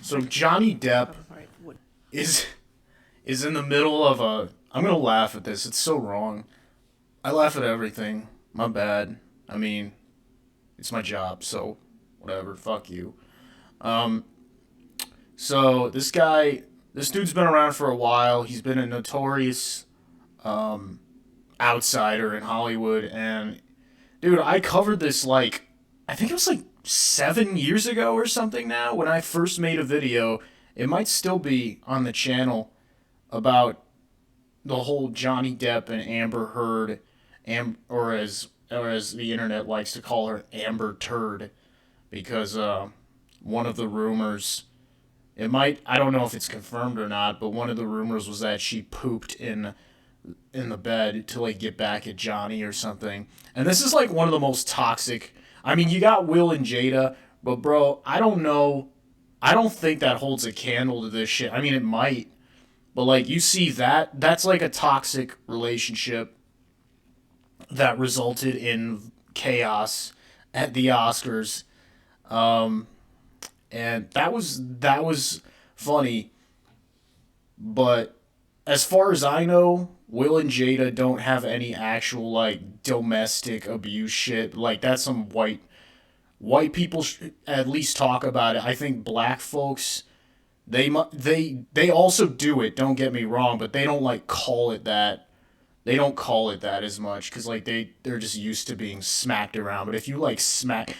So Johnny Depp is in the middle of a... I'm going to laugh at this. It's so wrong. I laugh at everything. My bad. I mean, it's my job, so whatever. Fuck you. So this dude's been around for a while. He's been a notorious outsider in Hollywood. And, dude, I covered this I think it was 7 years ago or something now when I first made a video. It might still be on the channel about the whole Johnny Depp and Amber Heard, or as the internet likes to call her, Amber Turd, because one of the rumors, I don't know if it's confirmed or not, but one of the rumors was that she pooped in the bed to get back at Johnny or something. And this is one of the most toxic. I mean, you got Will and Jada, but bro, I don't know. I don't think that holds a candle to this shit. I mean, it might. But you see that's a toxic relationship that resulted in chaos at the Oscars. And that was funny. But as far as I know, Will and Jada don't have any actual domestic abuse shit. That's some white people at least talk about it. I think black folks, they also do it, don't get me wrong, but they don't call it that. They don't call it that as much because they're just used to being smacked around. But if you smack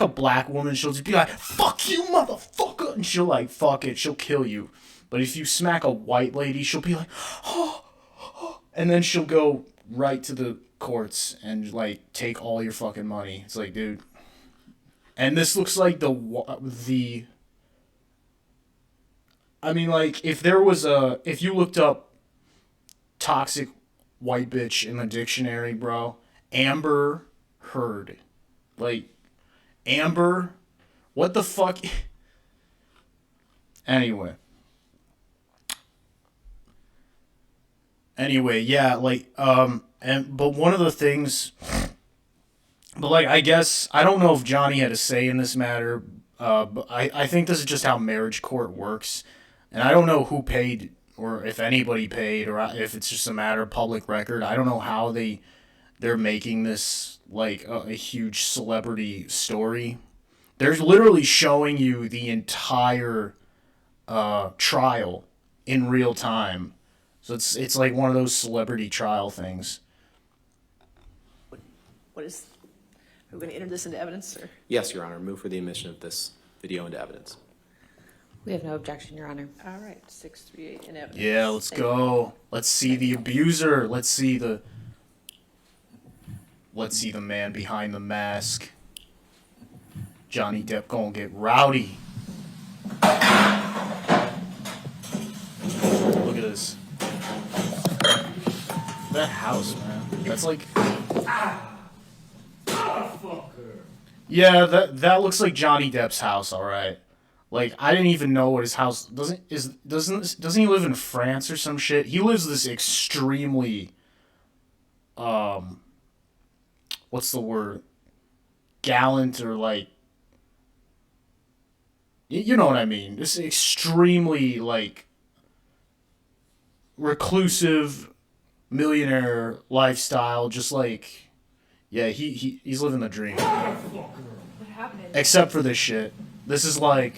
a black woman, she'll just be like, "Fuck you, motherfucker," and she'll fuck it, she'll kill you. But if you smack a white lady, she'll be like, "Oh," and then she'll go right to the courts and take all your fucking money. It's dude. And this looks like the I mean, if you looked up toxic white bitch in the dictionary, bro, Amber Heard. Amber, what the fuck? Anyway, yeah, but one of the things, but I guess, I don't know if Johnny had a say in this matter, but I think this is just how marriage court works. And I don't know who paid, or if anybody paid, or if it's just a matter of public record. I don't know how they're making this a huge celebrity story. They're literally showing you the entire trial in real time. So it's one of those celebrity trial things. Are we going to enter this into evidence, or? Yes, Your Honor. Move for the admission of this video into evidence. We have no objection, Your Honor. All right, 638 in evidence. Yeah, let's go. Let's see the abuser. Let's see the man behind the mask. Johnny Depp gonna get rowdy. Look at this. That house, man. That's yeah, that looks like Johnny Depp's house, all right. I didn't even know what his house doesn't he live in France or some shit? He lives this extremely what's the word? Gallant, or you know what I mean. This extremely reclusive millionaire lifestyle, just yeah, he's living the dream. What happened? Except for this shit. This is the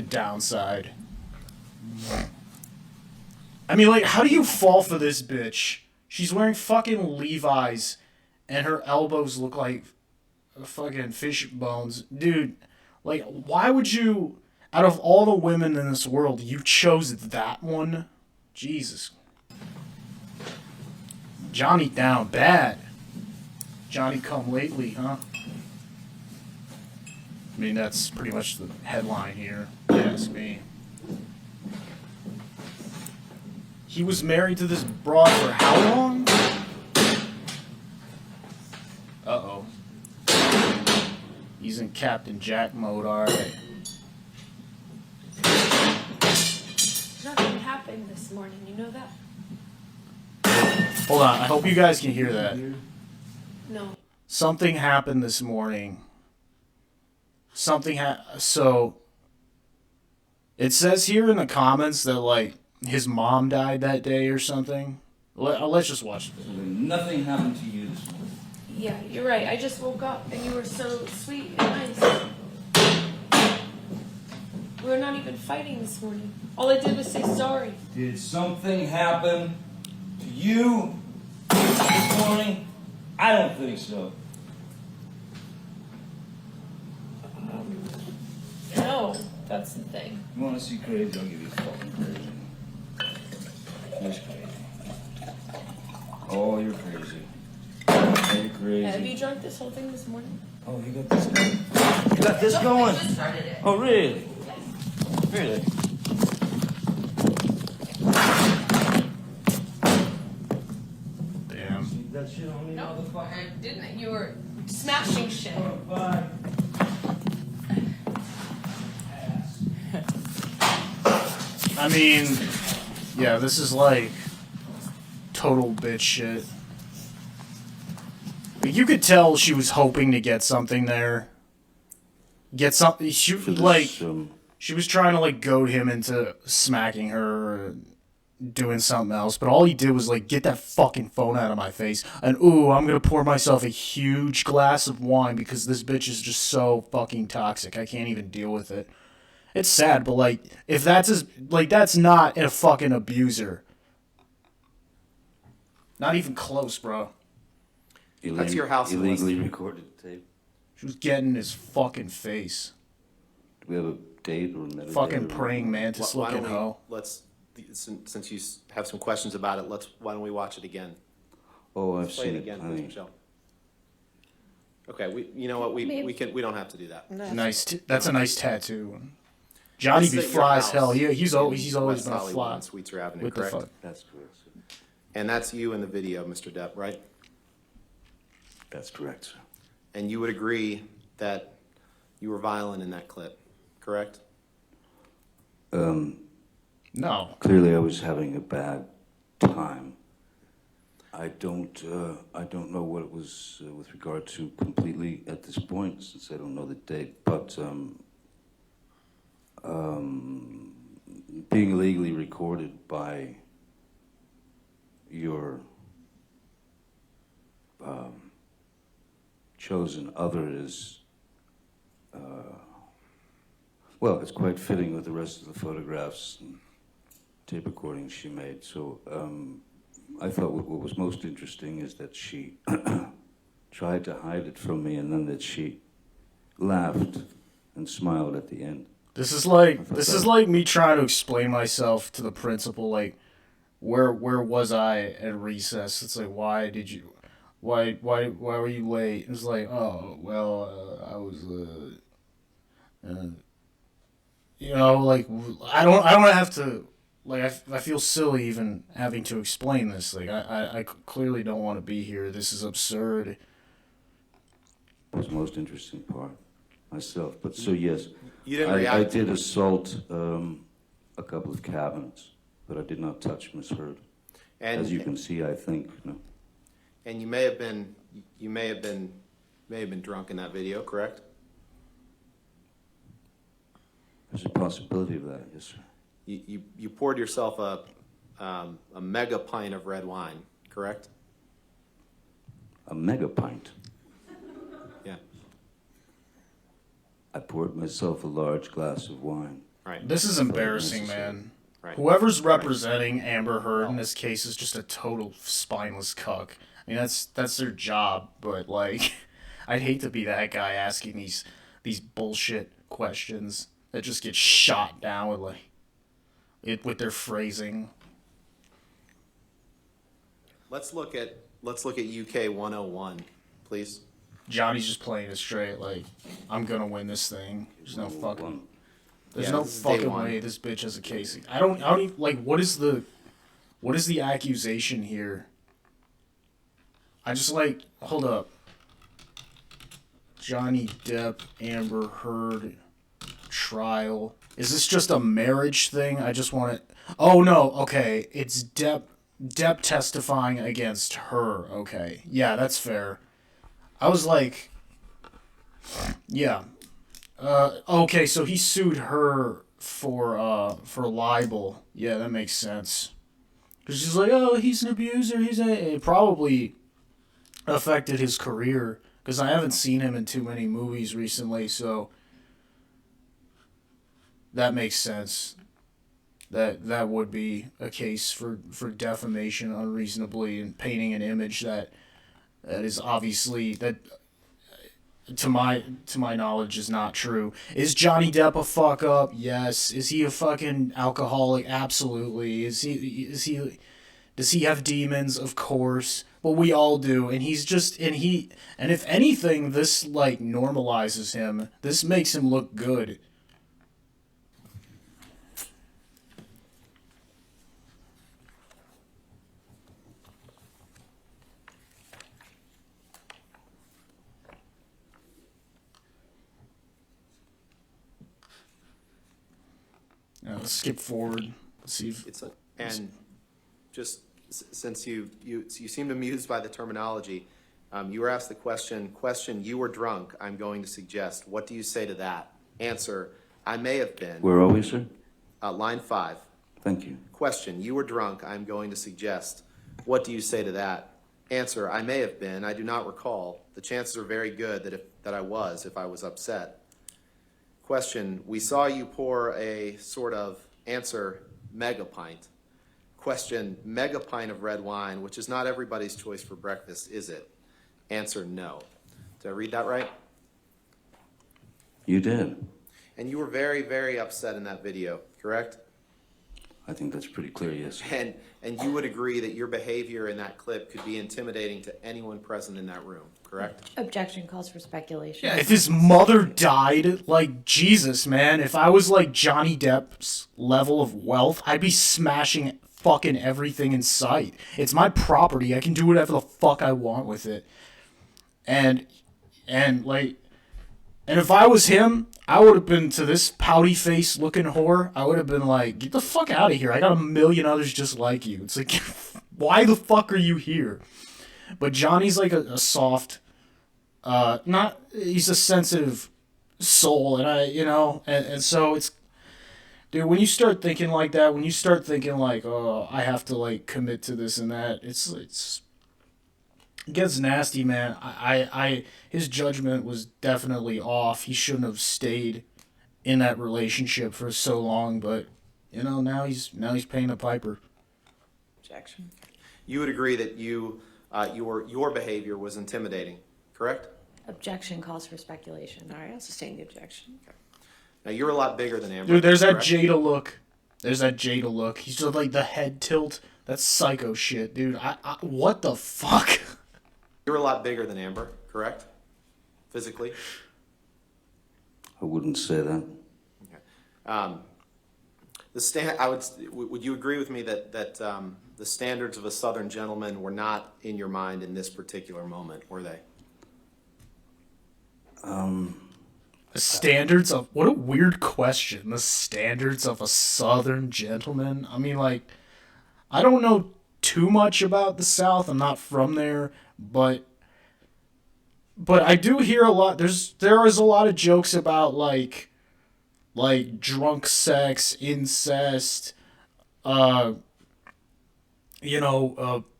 downside. I mean, how do you fall for this bitch? She's wearing fucking Levi's, and her elbows look like fucking fish bones. Dude, why would you, out of all the women in this world, you chose that one? Jesus. Johnny down bad. Johnny come lately, huh? I mean, that's pretty much the headline here. Yes, me. He was married to this broad for how long? Uh-oh. He's in Captain Jack mode, alright. Nothing happened this morning, you know that? Hold on, I hope you guys can hear that. No. Something happened this morning. so it says here in the comments that like his mom died that day or something. Let's just watch it. Nothing happened to you this morning. Yeah, you're right. I just woke up and you were so sweet and nice. We were not even fighting this morning. All I did was say sorry. Did something happen to you this morning? I don't think so. No, that's the thing. You want to see crazy? I'll give you fucking crazy. Here's crazy. Oh, you're crazy. You're crazy. Have you drunk this whole thing this morning? Oh, you got this going? You got this going? I just started it. Oh, really? Really? Damn. See that shit on me, No, motherfucker? I didn't. You were smashing shit. Bye. I mean, yeah, this is like total bitch shit. Like, you could tell she was hoping to get something there. Get something. She she was trying to like goad him into smacking her or doing something else, but all he did was like get that fucking phone out of my face and ooh, I'm gonna pour myself a huge glass of wine because this bitch is just so fucking toxic. I can't even deal with it. It's sad, but like if that's not a fucking abuser. Not even close, bro. That's your house Illegally list. recorded tape. She was getting in his fucking face. Do we have a date or another Fucking date or- praying mantis Why looking don't hoe. since you have some questions about it, why don't we watch it again? Oh, I've Play seen it it. again, please, Honey. Michelle. Okay, you know what, we don't have to do that. That's a nice tattoo. Johnny This be is at your fly as house hell. He's always West been a Hollywood fly. on Sweetser Avenue, What the correct? fuck? That's correct, sir. And that's you in the video, Mr. Depp, right? That's correct, sir. And you would agree that you were violent in that clip, correct? No. Clearly, I was having a bad time. I don't know what it was with regard to completely at this point, since I don't know the date. But being illegally recorded by your chosen other is, well, it's quite fitting with the rest of the photographs and tape recordings she made. So I thought what was most interesting is that she tried to hide it from me, and then that she laughed and smiled at the end. This is like me trying to explain myself to the principal. Like, where was I at recess? It's like, why were you late? It's like, oh well, I was like I don't have to. Like, I feel silly even having to explain this. Like, I clearly don't want to be here. This is absurd. Was the most interesting part myself. But so yes, You didn't I react. did assault a couple of cabinets, but I did not touch Miss Heard. And As you can see, I think. No. and you may have been drunk in that video, correct? There's a possibility of that, yes, sir. You poured yourself a mega pint of red wine, correct? A mega pint. Yeah. I poured myself a large glass of wine. Right. This is embarrassing, man. Right. Whoever's representing Amber Heard in this case is just a total spineless cuck. I mean, that's their job, but like, I'd hate to be that guy asking these bullshit questions that just get shot down with with their phrasing. Let's look at UK 101, please. Johnny's just playing it straight. Like, I'm gonna win this thing. There's no fucking. There's Yeah, no this is day fucking one. way this bitch has a case. I don't even, like, what is the accusation here? I just like, hold up. Johnny Depp, Amber Heard, trial. Is this just a marriage thing? I just want to, oh no, okay. It's Depp testifying against her. Okay. Yeah, that's fair. I was like, yeah. Okay, so he sued her for libel. Yeah, that makes sense. Cause she's like, oh, he's an abuser. It probably affected his career. Cause I haven't seen him in too many movies recently, so that makes sense. That would be a case for defamation unreasonably and painting an image that is obviously that to my knowledge is not true. Is Johnny Depp a fuck up? Yes. Is he a fucking alcoholic? Absolutely. Is he does he have demons? Of course. But we all do, and and if anything, this like normalizes him. This makes him look good. Let's skip forward. Let's see if And just since you seemed amused by the terminology, you were asked the question, you were drunk, I'm going to suggest. What do you say to that? Answer, I may have been. Where are we, sir? Line 5. Thank you. Question, you were drunk, I'm going to suggest. What do you say to that? Answer, I may have been, I do not recall. The chances are very good that I was if I was upset. Question, we saw you pour a sort of, answer, mega pint. Question, mega pint of red wine, which is not everybody's choice for breakfast, is it? Answer, no. Did I read that right? You did. And you were very, very upset in that video, correct? I think that's pretty clear, yes. And you would agree that your behavior in that clip could be intimidating to anyone present in that room, correct? Objection calls for speculation. yeah, if his mother died, like Jesus, man. If I was like Johnny Depp's level of wealth, I'd be smashing fucking everything in sight. It's my property. I can do whatever the fuck I want with it. And like, and if I was him, I would have been to this pouty face looking whore. I would have been like, get the fuck out of here. I got a million others just like you. It's like, why the fuck are you here? But Johnny's like a soft, he's a sensitive soul. And so it's, dude, when you start thinking like that, when you start thinking like, oh, I have to like commit to this and that, it gets nasty, man. His judgment was definitely off. He shouldn't have stayed in that relationship for so long, but now he's paying the piper. Objection. You would agree that your behavior was intimidating, correct? Objection calls for speculation. All right, I'll sustain the objection. Now, you're a lot bigger than Amber. Dude, there's that correct? Jada look. He's just like the head tilt. That's psycho shit, dude. What the fuck? You're a lot bigger than Amber, correct? Physically? I wouldn't say that. Would you agree with me that the standards of a Southern gentleman were not in your mind in this particular moment, were they? The standards of, what a weird question. The standards of a Southern gentleman. I mean, like, I don't know too much about the South. I'm not from there, but I do hear a lot. There is a lot of jokes about like drunk sex, incest,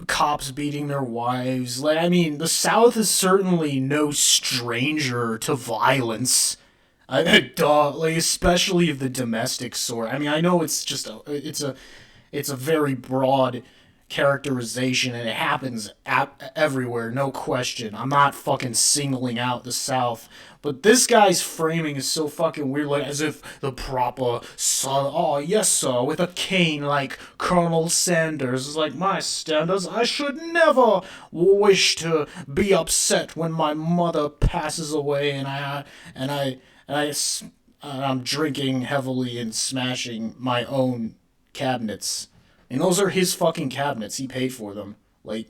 cops beating their wives. Like, I mean, the South is certainly no stranger to violence. Duh, like, especially of the domestic sort. I mean, I know it's just it's a very broad characterization, and it happens everywhere, no question. I'm not fucking singling out the South, but this guy's framing is so fucking weird, like as if the proper son, oh yes sir, with a cane like Colonel Sanders is like, my standards, I should never wish to be upset when my mother passes away, and I'm drinking heavily and smashing my own cabinets. And those are his fucking cabinets. He paid for them. Like,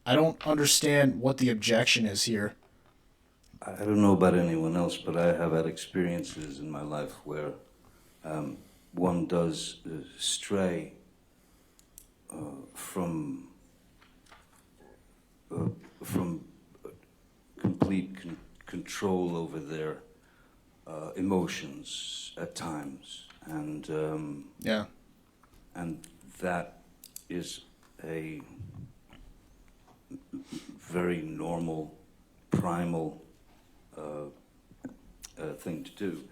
I don't understand what the objection is here. I don't know about anyone else, but I have had experiences in my life where one does stray from complete control over their emotions at times, Yeah. and that is a very normal, primal thing to do.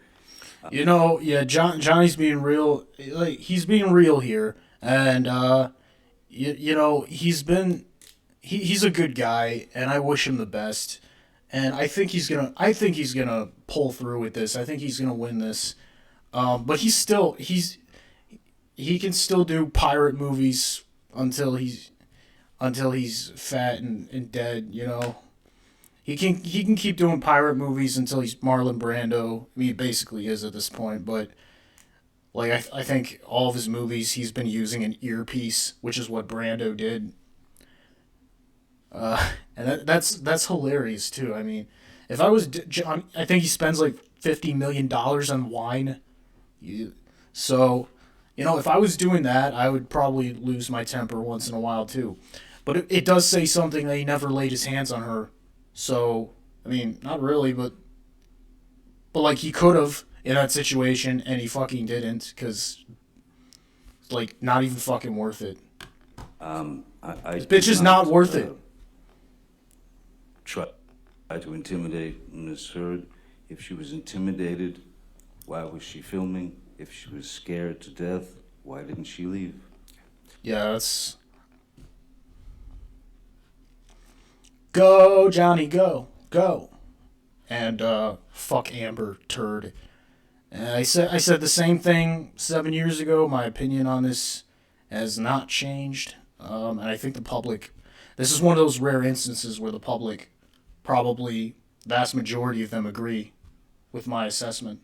You know, yeah, Johnny's being real. Like, he's being real here, and you know, he's a good guy, and I wish him the best. And I think he's gonna pull through with this. I think he's gonna win this. But he can still do pirate movies until he's fat and dead. You know, he can keep doing pirate movies until he's Marlon Brando. I mean, he basically is at this point. But like, I think all of his movies he's been using an earpiece, which is what Brando did. And that's hilarious too. I mean, if I was John, I think he spends like $50 million on wine. So, you know, if I was doing that, I would probably lose my temper once in a while too. But it does say something that he never laid his hands on her. So, I mean, not really, but like he could have in that situation, and he fucking didn't, because like not even fucking worth it. This bitch is not worth it. Try to intimidate Miss Heard. If she was intimidated, why was she filming? If she was scared to death, why didn't she leave? Yeah, that's... Go, Johnny, go. Go. And, fuck Amber Turd. And I said the same thing 7 years ago. My opinion on this has not changed. And I think the public... This is one of those rare instances where the public, probably vast majority of them, agree with my assessment.